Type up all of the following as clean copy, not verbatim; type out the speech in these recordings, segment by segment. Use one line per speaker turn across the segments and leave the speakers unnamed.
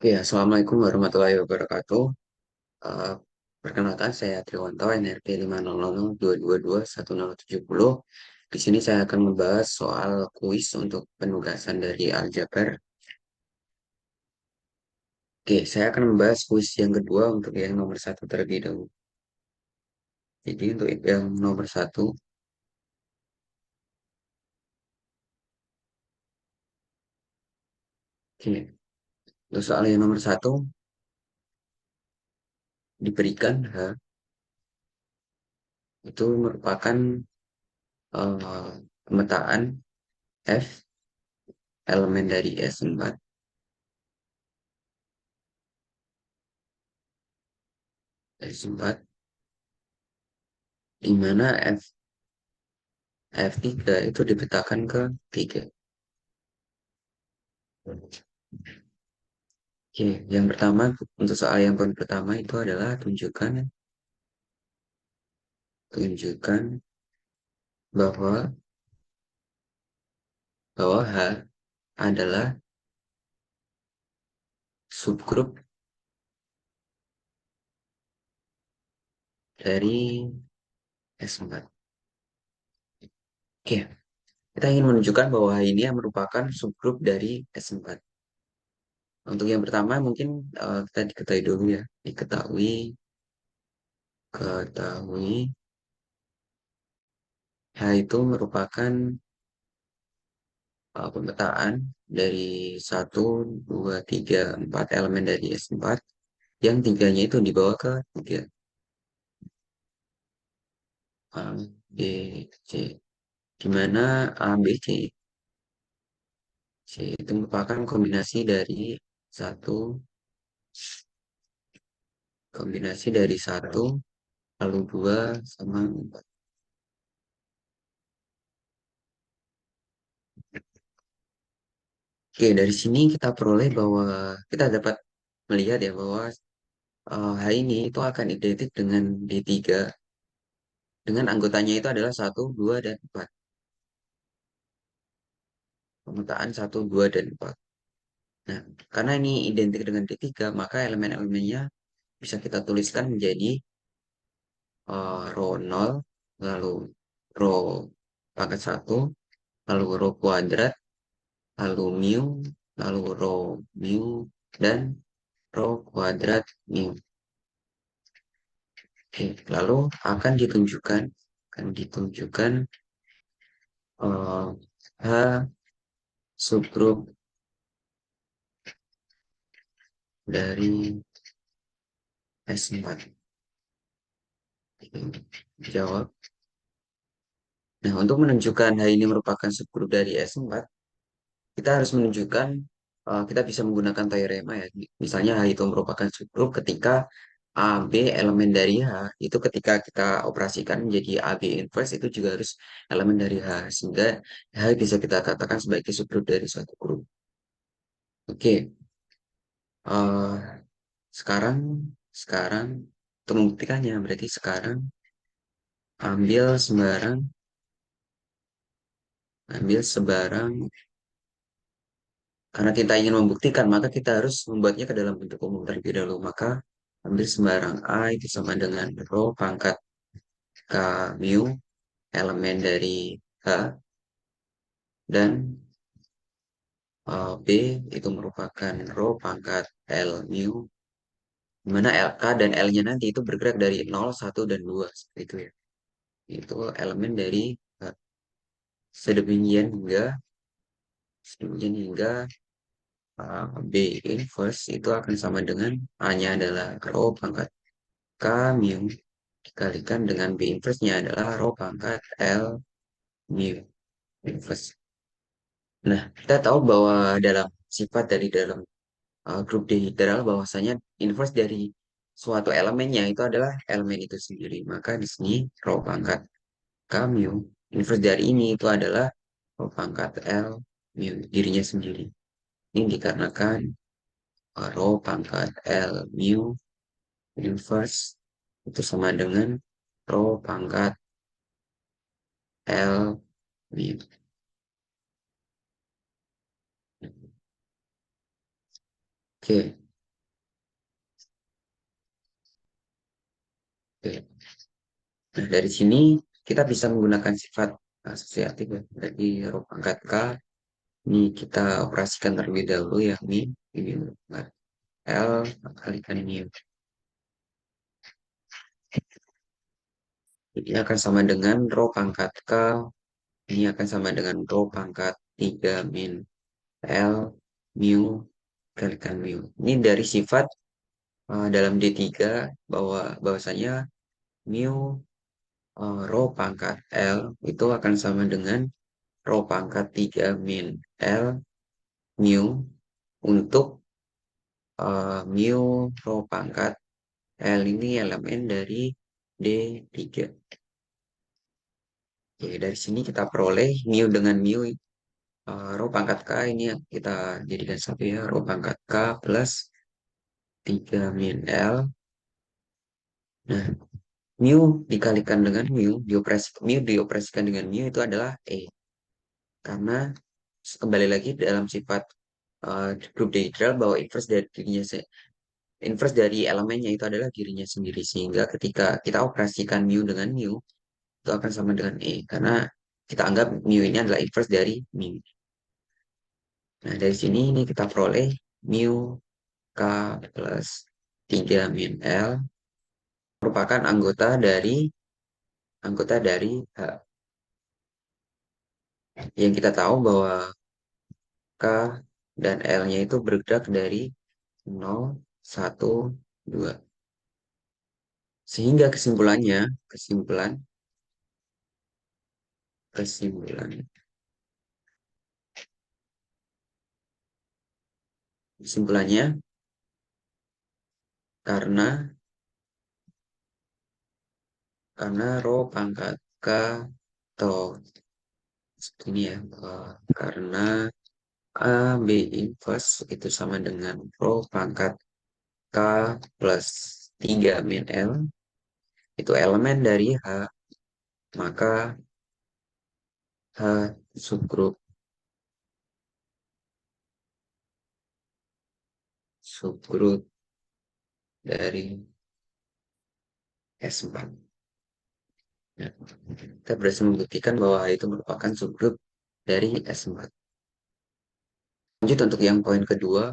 Ya, Assalamualaikum warahmatullahi wabarakatuh. Eh, Perkenalkan, saya Triwanto, NRP 50002221070. Di sini saya akan membahas soal kuis untuk penugasan dari aljabar. Oke, saya akan membahas kuis yang kedua untuk yang nomor satu terlebih dahulu. Jadi untuk yang nomor satu, oke, untuk soal yang nomor satu diberikan H itu merupakan pemetaan F elemen dari S4 di mana F3 itu dipetakan ke 3. Oke, yang pertama untuk soal yang poin pertama itu adalah tunjukkan bahwa H adalah subgrup dari S4. Oke, kita ingin menunjukkan bahwa ini yang merupakan subgrup dari S4. Untuk yang pertama mungkin kita diketahui dulu ya, ketahui H itu merupakan pemetaan dari satu 2 3 4 elemen dari S4 yang tiganya itu dibawa ke 3. A, B, C. Di mana A, B, C itu merupakan kombinasi dari satu lalu 2 sama 4. Oke, dari sini kita peroleh bahwa kita dapat melihat ya bahwa H ini itu akan identik dengan D3 dengan anggotanya itu adalah satu 2 dan 4. Pemetaan satu 2 dan 4. Nah, karena ini identik dengan D3, maka elemen-elemennya bisa kita tuliskan menjadi row 0, lalu row pangkat satu, lalu row kuadrat, lalu mu, lalu row mu, dan row kuadrat mu. Oke, lalu akan ditunjukkan H subgrup dari S4. Jawab. Nah, untuk menunjukkan H ini merupakan subgrup dari S4, kita harus menunjukkan kita bisa menggunakan teorema ya. Misalnya H itu merupakan subgrup ketika A, B elemen dari H itu ketika kita operasikan menjadi A, B inverse itu juga harus elemen dari H sehingga H bisa kita katakan sebagai subgrup dari suatu grup. Oke, eh, sekarang sekarang untuk membuktikannya berarti sekarang ambil sembarang ambil sebarang karena kita ingin membuktikan, maka kita harus membuatnya ke dalam bentuk umum terlebih dahulu. Maka ambil sembarang A itu sama dengan rho pangkat K mu elemen dari H dan B itu merupakan rho pangkat L mu, di mana LK dan L-nya nanti itu bergerak dari 0, 1, dan 2. Seperti itu ya. Itu elemen dari H. Sedemikian hingga sedemikian hingga B inverse itu akan sama dengan A-nya adalah rho pangkat K mu dikalikan dengan B inverse-nya adalah rho pangkat L mu inverse. Nah, kita tahu bahwa dalam sifat dari dalam grup dihedral bahwasanya inverse dari suatu elemennya itu adalah elemen itu sendiri. Maka di sini rho pangkat K mu inverse dari ini itu adalah rho pangkat L mu dirinya sendiri. Ini dikarenakan rho pangkat L mu inverse itu sama dengan rho pangkat L mu. Oke, Oke. Nah, dari sini kita bisa menggunakan sifat asosiatif ya. Dari rho pangkat K, ini kita operasikan terlebih dahulu ya, ini pangkat L kalikan ini. Ini akan sama dengan rho pangkat K, ini akan sama dengan rho pangkat 3 min L mu kalikan mu. Ini dari sifat dalam D3 bahwasanya mu rho pangkat L itu akan sama dengan rho pangkat 3 min L mu untuk mu rho pangkat L ini elemen dari D3. Oke, dari sini kita peroleh mu dengan mu rho pangkat K ini yang kita jadikan satu ya, rho pangkat K plus 3 min L. Nah, mu dikalikan dengan mu dioperasikan dengan mu itu adalah E. Karena kembali lagi dalam sifat grup diagonal bahwa inverse dari elemennya itu adalah dirinya sendiri, sehingga ketika kita operasikan mu dengan mu itu akan sama dengan E karena kita anggap mu ini adalah inverse dari mu. Nah, dari sini ini kita peroleh mu K plus 3 min L merupakan anggota dari H, yang kita tahu bahwa K dan L-nya itu bergerak dari 0, 1, 2. Sehingga kesimpulan, kesimpulannya karena rho pangkat K atau seperti ini ya, karena A B inverse itu sama dengan rho pangkat K plus 3 min L itu elemen dari H, maka H subgrup dari S4. Nah, kita berhasil membuktikan bahwa H itu merupakan subgrup dari S4. Lanjut untuk yang poin kedua,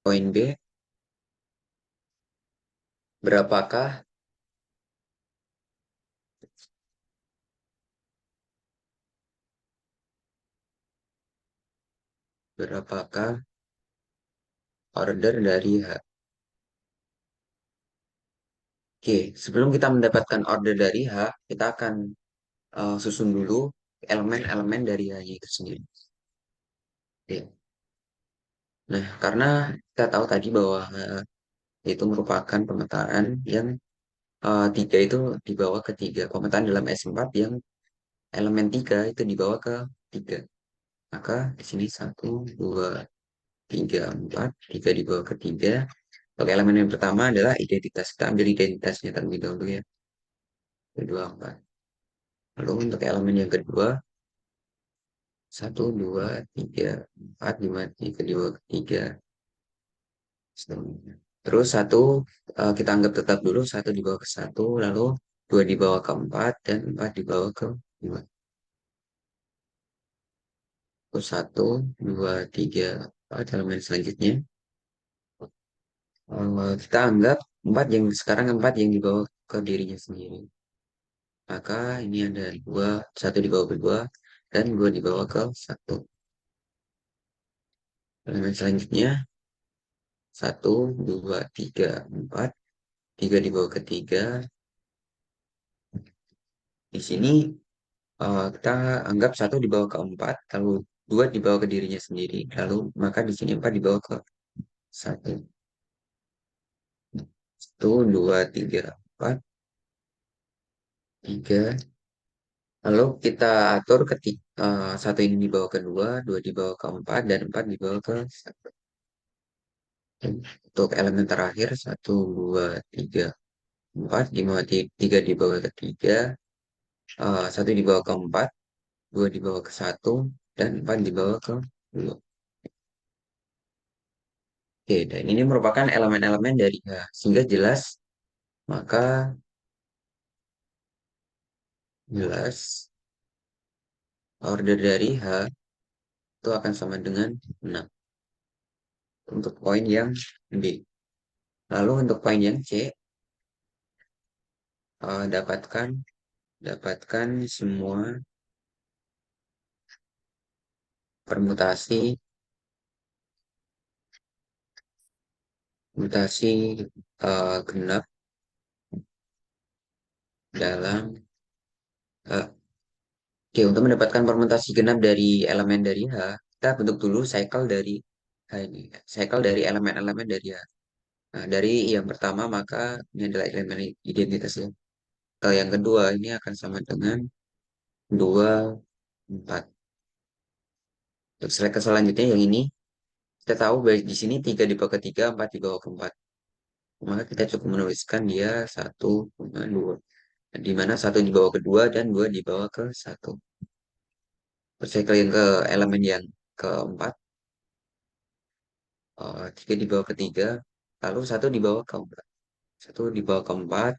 poin B, berapakah berapakah order dari H? Oke, sebelum kita mendapatkan order dari H, kita akan susun dulu elemen-elemen dari H itu sendiri. Oke. Nah, karena kita tahu tadi bahwa itu merupakan pemetaan yang tiga itu dibawa ke tiga. Pemetaan dalam S4 yang elemen tiga itu dibawa ke tiga. Maka di sini satu, dua, tiga, empat, tiga dibawa ke tiga. Untuk elemen yang pertama adalah identitas. Kita ambil identitasnya terlebih dahulu ya. Kedua, empat. Lalu untuk elemen yang kedua, satu, dua, tiga, empat, lima, tiga dibawa ke tiga. Seterusnya. Terus satu kita anggap tetap dulu satu dibawa ke satu, lalu dua dibawa ke empat dan empat dibawa ke lima. Terus satu, dua, tiga, empat elemen selanjutnya. Kita anggap empat yang dibawa ke dirinya sendiri. Maka ini ada dua, satu dibawa ke dua dan dua dibawa ke satu. Elemen selanjutnya satu, dua, tiga, empat, tiga dibawa ke tiga. Di sini kita anggap satu dibawa ke empat, lalu dua dibawa ke dirinya sendiri, lalu maka di sini empat dibawa ke satu. Satu, dua, tiga, empat, tiga. Lalu kita atur ketika satu ini dibawa ke dua, dua dibawa ke empat, dan empat dibawa ke satu. Untuk elemen terakhir satu, dua, tiga, empat, tiga dibawa ke tiga, satu dibawa ke empat, dua dibawa ke satu, dan empat dibawa ke dua. Oke, dan ini merupakan elemen-elemen dari H. Sehingga maka jelas order dari H itu akan sama dengan 6 untuk poin yang B. Lalu untuk poin yang C, dapatkan semua permutasi genap dalam Oke, untuk mendapatkan permutasi genap dari elemen dari H, kita bentuk dulu cycle dari H ini. Cycle dari elemen-elemen dari H. Nah, dari yang pertama maka ini adalah elemen identitasnya. Yang kedua ini akan sama dengan 2, 4. Untuk cycle selanjutnya yang ini, kita tahu bahwa di sini 3 di bawah ke 3, 4 di bawah ke 4. Maka kita cukup menuliskan dia 1,2. Di mana 1 di bawah ke 2 dan 2 di bawah ke 1. Cycle yang ke elemen yang keempat, 3 di bawah ke 3, lalu 1 di bawah ke 4. 1 di bawah ke 4,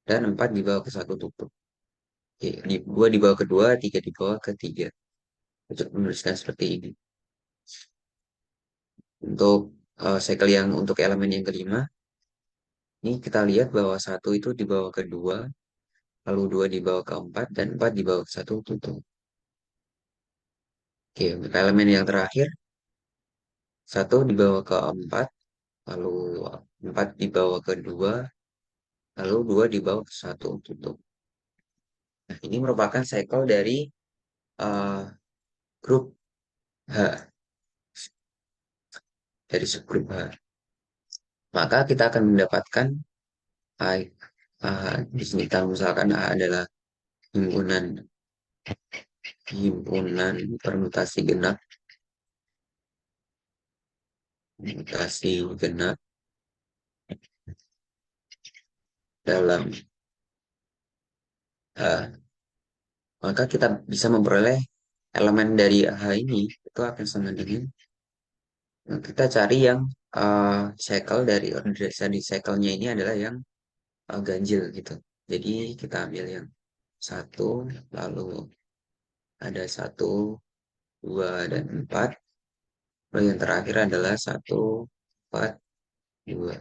dan 4 di bawah ke 1 tutup. Oke, 2 di bawah ke 2, 3 di bawah ke 3. Untuk menuliskan seperti ini. Untuk cycle yang untuk elemen yang kelima, ini kita lihat bahwa 1 itu di bawah ke 2, lalu 2 di bawah ke 4, dan 4 di bawah ke 1 tutup. Oke, untuk elemen yang terakhir, 1 di bawah ke 4, lalu 4 di bawah ke 2, lalu 2 di bawah ke 1 tutup. Nah, ini merupakan cycle dari uh, grup H, dari subgrup H. Maka kita akan mendapatkan di sini kita misalkan A adalah himpunan himpunan permutasi genap permutasi genap dalam H, maka kita bisa memperoleh elemen dari H ini itu akan sama dengan kita cari yang cycle dari organisasi cycle-nya ini adalah yang ganjil gitu. Jadi kita ambil yang satu, lalu ada 1, 2, dan 4. Lalu yang terakhir adalah 1, 4, 2.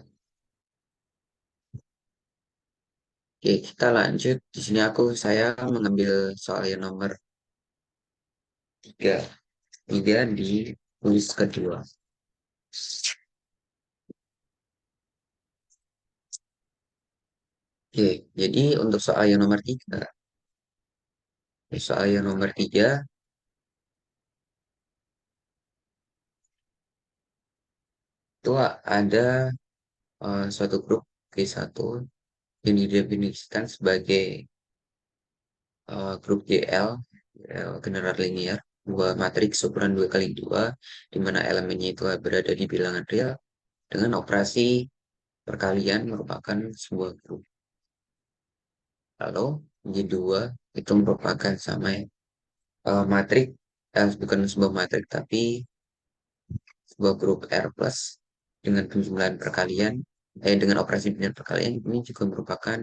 Oke, kita lanjut. Di sini saya mengambil soal yang nomor 3. 3 di tulis kedua. Oke, jadi untuk soal yang nomor 3 itu ada suatu grup G1 yang didefinisikan sebagai grup GL, general linear, dua matriks ukuran 2 kali 2, di mana elemennya itu berada di bilangan real, dengan operasi perkalian merupakan sebuah grup. Lalu G2 itu merupakan sama matrik, bukan sebuah matrik, tapi sebuah grup R plus dengan penjumlahan perkalian, dengan operasi penjumlahan perkalian ini juga merupakan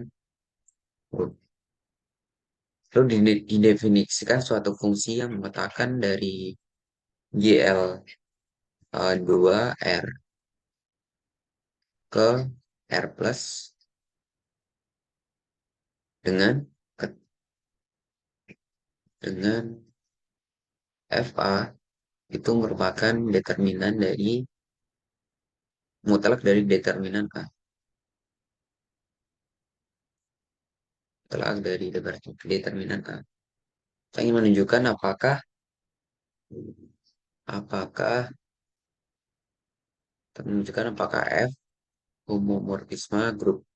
grup. Lalu didefinisikan suatu fungsi yang memetakan dari GL 2R ke R plus dengan dengan FA itu merupakan determinan dari mutlak dari determinan A. Mutlak dari determinan A. Saya ingin menunjukkan apakah F homomorfisme grup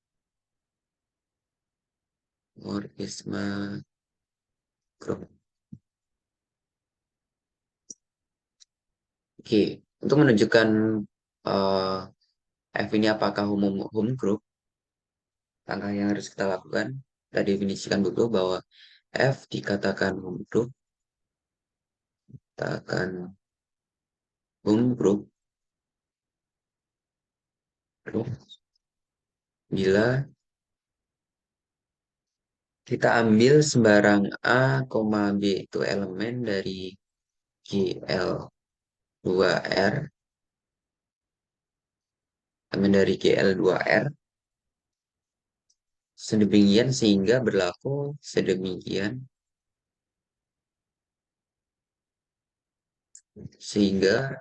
morfisme grup. Oke, untuk menunjukkan uh, F ini apakah home group, langkah yang harus kita lakukan, kita definisikan dulu bahwa F dikatakan home group, kita akan home group Bila kita ambil sembarang A, B itu elemen dari GL2R, elemen dari GL2R, sedemikian sehingga berlaku sedemikian sehingga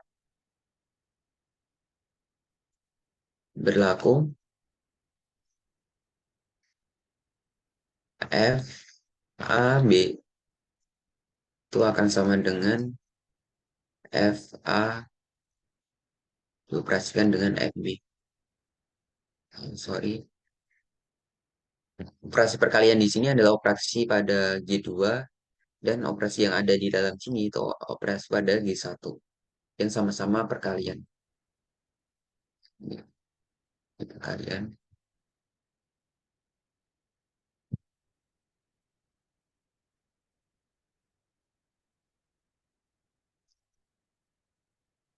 berlaku F A B itu akan sama dengan F A dioperasikan dengan F B. Sorry, operasi perkalian di sini adalah operasi pada G2 dan operasi yang ada di dalam sini itu operasi pada G1 yang sama-sama perkalian. Ini perkalian.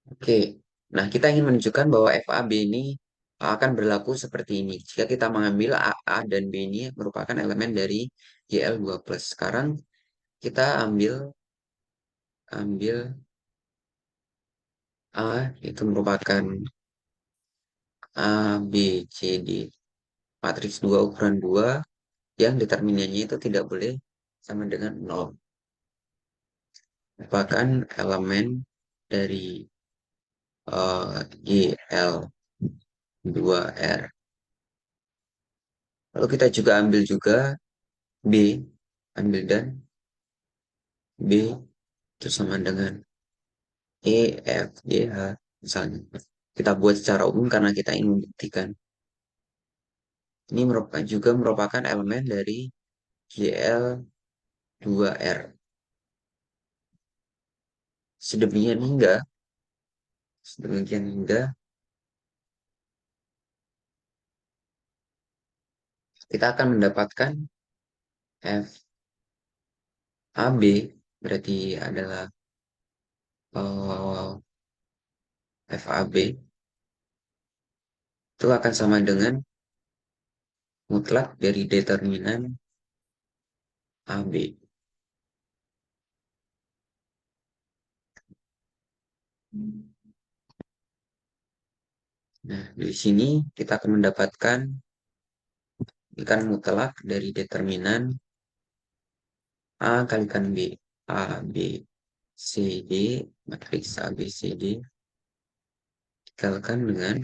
Oke, nah kita ingin menunjukkan bahwa FAB ini akan berlaku seperti ini. Jika kita mengambil A dan B ini merupakan elemen dari GL2+. Sekarang kita ambil ambil A itu merupakan A, B, C, D. Matriks 2 ukuran 2 yang determinannya itu tidak boleh sama dengan 0. Merupakan elemen dari GL2R. Lalu kita juga ambil juga B, ambil dan B itu sama dengan E, F, G, H misalnya. Kita buat secara umum karena kita ingin membuktikan. Ini merupakan elemen dari GL2R. Sedemikian hingga, sedemikian hingga kita akan mendapatkan FAB berarti adalah eh, FAB itu akan sama dengan mutlak dari determinan AB. Nah, di sini kita akan mendapatkan ikan mutlak dari determinan A kalikan B. A, B, C, D, matriks A, B, C, D dikalikan dengan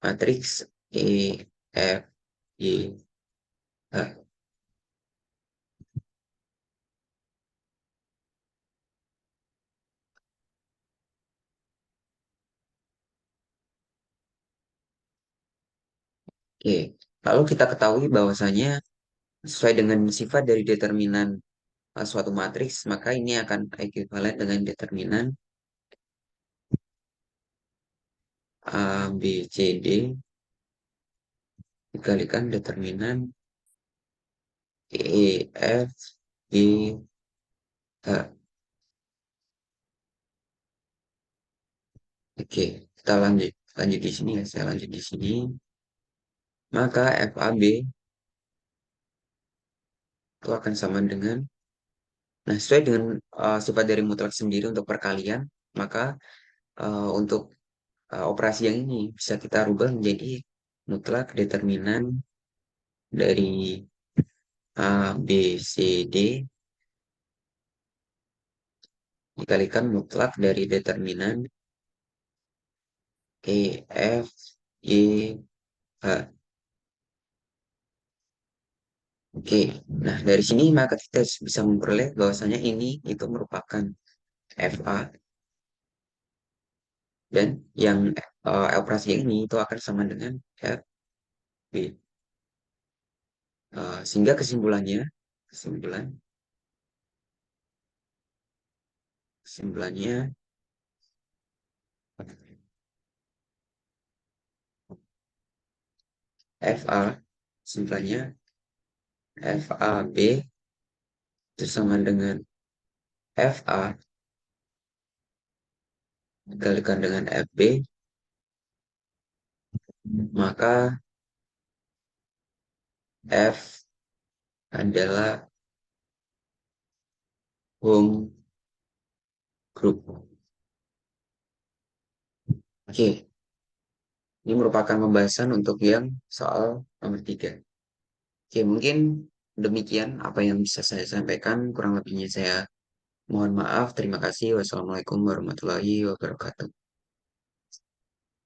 matriks E, F, G, H. Oke, lalu kita ketahui bahwasanya sesuai dengan sifat dari determinan suatu matriks, maka ini akan ekuivalen dengan determinan A, B, C, D dikalikan determinan E, F, G, H. Oke, kita lanjut lanjut di sini ya. Saya lanjut di sini. Maka FAB itu akan sama dengan, nah sesuai dengan sifat dari mutlak sendiri untuk perkalian, maka untuk operasi yang ini bisa kita rubah menjadi mutlak determinan dari A, B, C, D dikalikan mutlak dari determinan E, F, G, H. Oke, nah dari sini maka kita bisa memperoleh bahwasanya ini itu merupakan FA dan yang operasi yang ini itu akan sama dengan FB. Sehingga kesimpulan, kesimpulannya FA, kesimpulannya FAB itu sama dengan FA dikalikan dengan FB maka F adalah home group. Oke, ini merupakan pembahasan untuk yang soal nomor 3. Oke, mungkin demikian apa yang bisa saya sampaikan. Kurang lebihnya saya mohon maaf. Terima kasih. Wassalamualaikum warahmatullahi wabarakatuh.